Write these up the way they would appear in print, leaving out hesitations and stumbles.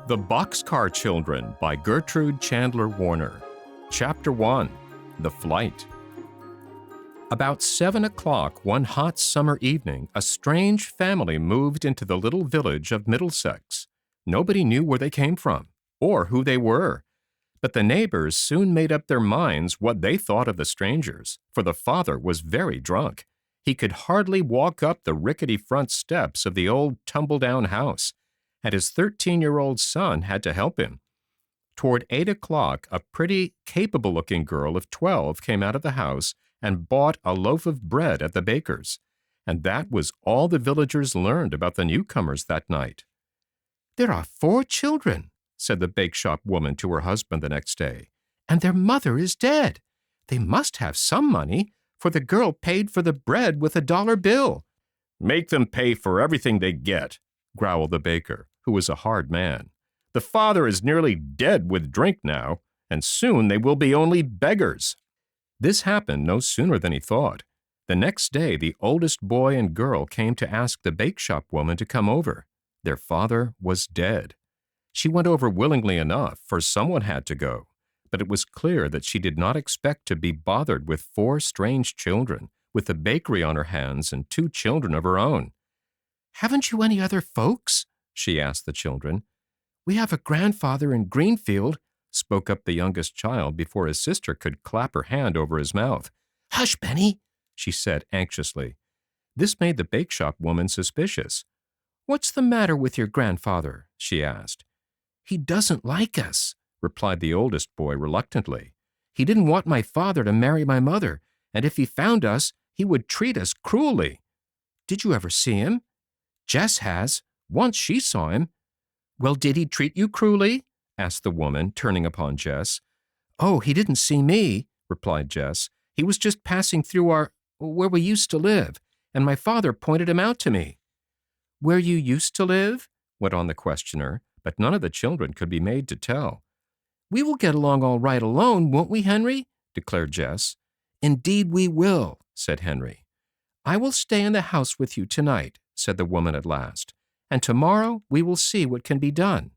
The Boxcar Children by Gertrude Chandler Warner. Chapter 1. The Flight. About 7 o'clock one hot summer evening, a strange family moved into the little village of Middlesex. Nobody knew where they came from, or who they were. But the neighbors soon made up their minds what they thought of the strangers, for the father was very drunk. He could hardly walk up the rickety front steps of the old tumble-down house, and his 13-year-old son had to help him. Toward 8 o'clock, a pretty, capable-looking girl of 12 came out of the house and bought a loaf of bread at the baker's, and that was all the villagers learned about the newcomers that night. "There are 4 children," said the bake-shop woman to her husband the next day, "and their mother is dead. They must have some money, for the girl paid for the bread with a $1 bill. "Make them pay for everything they get," growled the baker, who was a hard man. "The father is nearly dead with drink now, and soon they will be only beggars." This happened no sooner than he thought. The next day the oldest boy and girl came to ask the bake-shop woman to come over. Their father was dead. She went over willingly enough, for someone had to go, but it was clear that she did not expect to be bothered with 4 strange children, with a bakery on her hands and 2 children of her own. "Haven't you any other folks?" she asked the children. "We have a grandfather in Greenfield," spoke up the youngest child before his sister could clap her hand over his mouth. "Hush, Benny," she said anxiously. This made the bake-shop woman suspicious. "What's the matter with your grandfather?" she asked. "He doesn't like us," replied the oldest boy reluctantly. "He didn't want my father to marry my mother, and if he found us, he would treat us cruelly." "Did you ever see him?" "Jess has. Once she saw him." "Well, did he treat you cruelly?" asked the woman, turning upon Jess. "Oh, he didn't see me," replied Jess. "He was just passing through where we used to live, and my father pointed him out to me." "Where you used to live?" went on the questioner, but none of the children could be made to tell. "We will get along all right alone, won't we, Henry?" declared Jess. "Indeed we will," said Henry. "I will stay in the house with you tonight," said the woman at last, "and tomorrow we will see what can be done."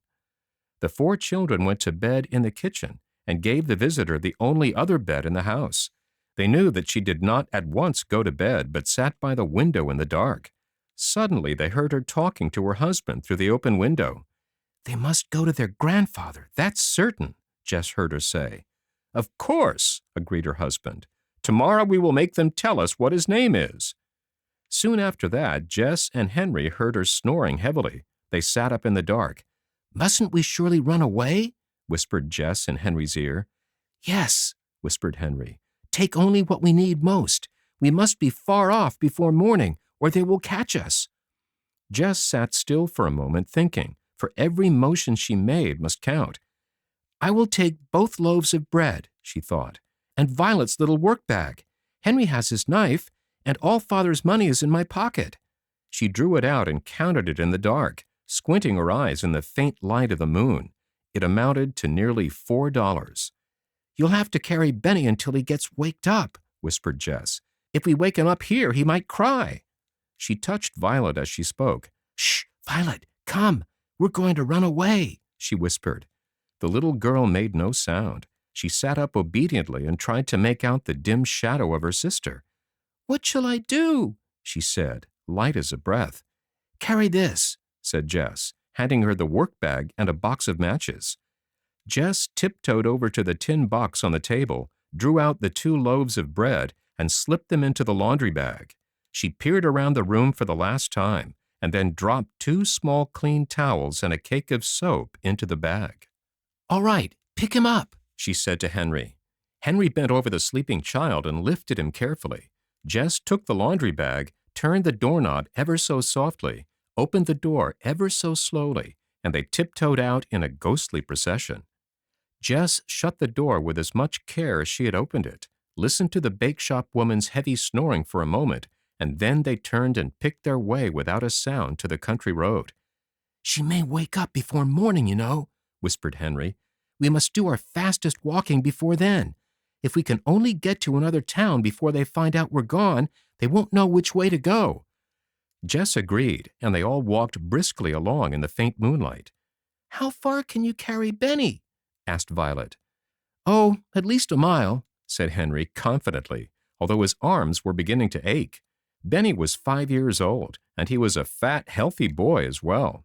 The 4 children went to bed in the kitchen and gave the visitor the only other bed in the house. They knew that she did not at once go to bed, but sat by the window in the dark. Suddenly they heard her talking to her husband through the open window. "They must go to their grandfather, that's certain," Jess heard her say. "Of course," agreed her husband. "Tomorrow we will make them tell us what his name is." Soon after that, Jess and Henry heard her snoring heavily. They sat up in the dark. "Mustn't we surely run away?" whispered Jess in Henry's ear. "Yes," whispered Henry. "Take only what we need most. We must be far off before morning, or they will catch us." Jess sat still for a moment thinking, for every motion she made must count. "I will take both loaves of bread," she thought, "and Violet's little work-bag. Henry has his knife, and all Father's money is in my pocket." She drew it out and counted it in the dark, squinting her eyes in the faint light of the moon. It amounted to nearly $4. "You'll have to carry Benny until he gets waked up," whispered Jess. "If we wake him up here, he might cry." She touched Violet as she spoke. "Shh, Violet, come. We're going to run away," she whispered. The little girl made no sound. She sat up obediently and tried to make out the dim shadow of her sister. "What shall I do?" she said, light as a breath. "Carry this," said Jess, handing her the work-bag and a box of matches. Jess tiptoed over to the tin box on the table, drew out the 2 loaves of bread, and slipped them into the laundry bag. She peered around the room for the last time, and then dropped 2 small clean towels and a cake of soap into the bag. "All right, pick him up," she said to Henry. Henry bent over the sleeping child and lifted him carefully. Jess took the laundry bag, turned the doorknob ever so softly, opened the door ever so slowly, and they tiptoed out in a ghostly procession. Jess shut the door with as much care as she had opened it, listened to the bake-shop woman's heavy snoring for a moment, and then they turned and picked their way without a sound to the country road. "She may wake up before morning, you know," whispered Henry. "We must do our fastest walking before then. If we can only get to another town before they find out we're gone, they won't know which way to go." Jess agreed, and they all walked briskly along in the faint moonlight. "How far can you carry Benny?" asked Violet. "Oh, at least a mile," said Henry confidently, although his arms were beginning to ache. Benny was 5 years old, and he was a fat, healthy boy as well.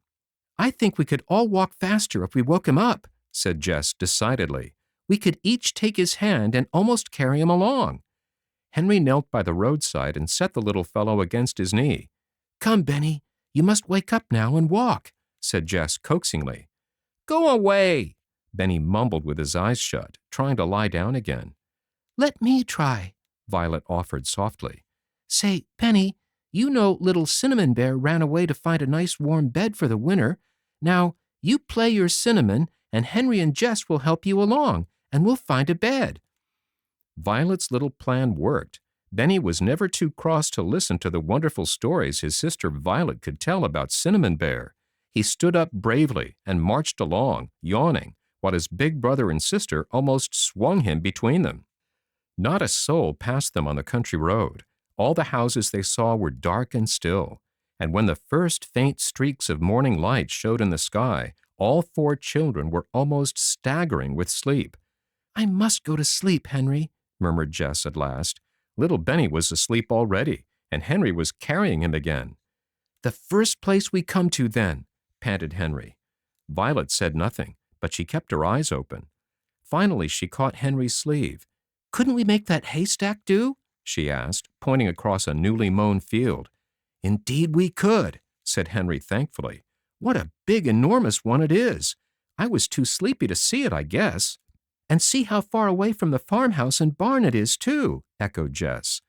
"I think we could all walk faster if we woke him up," said Jess decidedly. "We could each take his hand and almost carry him along." Henry knelt by the roadside and set the little fellow against his knee. "Come, Benny, you must wake up now and walk," said Jess coaxingly. "Go away," Benny mumbled with his eyes shut, trying to lie down again. "Let me try," Violet offered softly. "Say, Benny, you know little Cinnamon Bear ran away to find a nice warm bed for the winter. Now, you play your Cinnamon, and Henry and Jess will help you along, and we'll find a bed." Violet's little plan worked. Benny was never too cross to listen to the wonderful stories his sister Violet could tell about Cinnamon Bear. He stood up bravely and marched along, yawning, while his big brother and sister almost swung him between them. Not a soul passed them on the country road. All the houses they saw were dark and still, and when the first faint streaks of morning light showed in the sky, all 4 children were almost staggering with sleep. "I must go to sleep, Henry," murmured Jess at last. Little Benny was asleep already, and Henry was carrying him again. "The first place we come to, then," panted Henry. Violet said nothing, but she kept her eyes open. Finally, she caught Henry's sleeve. "Couldn't we make that haystack do?" she asked, pointing across a newly mown field. "Indeed we could," said Henry thankfully. "What a big, enormous one it is! I was too sleepy to see it, I guess." "And see how far away from the farmhouse and barn it is, too," echoed Jess.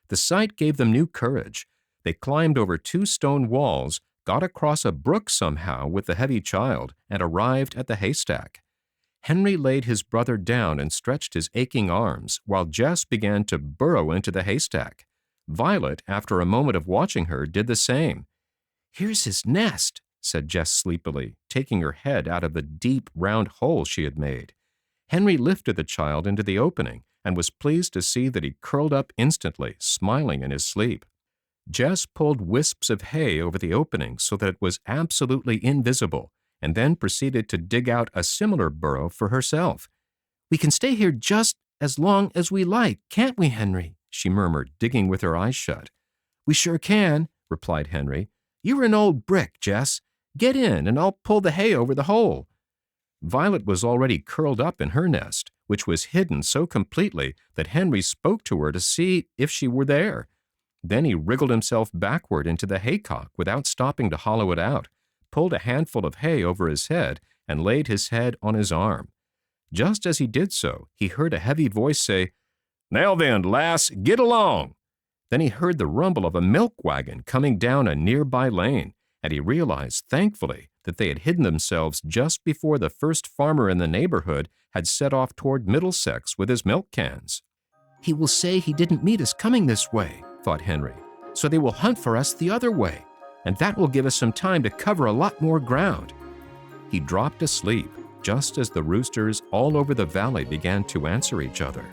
The sight gave them new courage. They climbed over 2 stone walls, got across a brook somehow with the heavy child, and arrived at the haystack. Henry laid his brother down and stretched his aching arms, while Jess began to burrow into the haystack. Violet, after a moment of watching her, did the same. "Here's his nest," said Jess sleepily, taking her head out of the deep, round hole she had made. Henry lifted the child into the opening and was pleased to see that he curled up instantly, smiling in his sleep. Jess pulled wisps of hay over the opening so that it was absolutely invisible, and then proceeded to dig out a similar burrow for herself. "We can stay here just as long as we like, can't we, Henry?" she murmured, digging with her eyes shut. "We sure can," replied Henry. "You're an old brick, Jess. Get in, and I'll pull the hay over the hole." Violet was already curled up in her nest, which was hidden so completely that Henry spoke to her to see if she were there. Then he wriggled himself backward into the haycock without stopping to hollow it out, pulled a handful of hay over his head, and laid his head on his arm. Just as he did so, he heard a heavy voice say, "Now then, lass, get along." Then he heard the rumble of a milk wagon coming down a nearby lane, and he realized, thankfully, that they had hidden themselves just before the first farmer in the neighborhood had set off toward Middlesex with his milk cans. "He will say he didn't meet us coming this way," thought Henry, "so they will hunt for us the other way, and that will give us some time to cover a lot more ground." He dropped asleep just as the roosters all over the valley began to answer each other.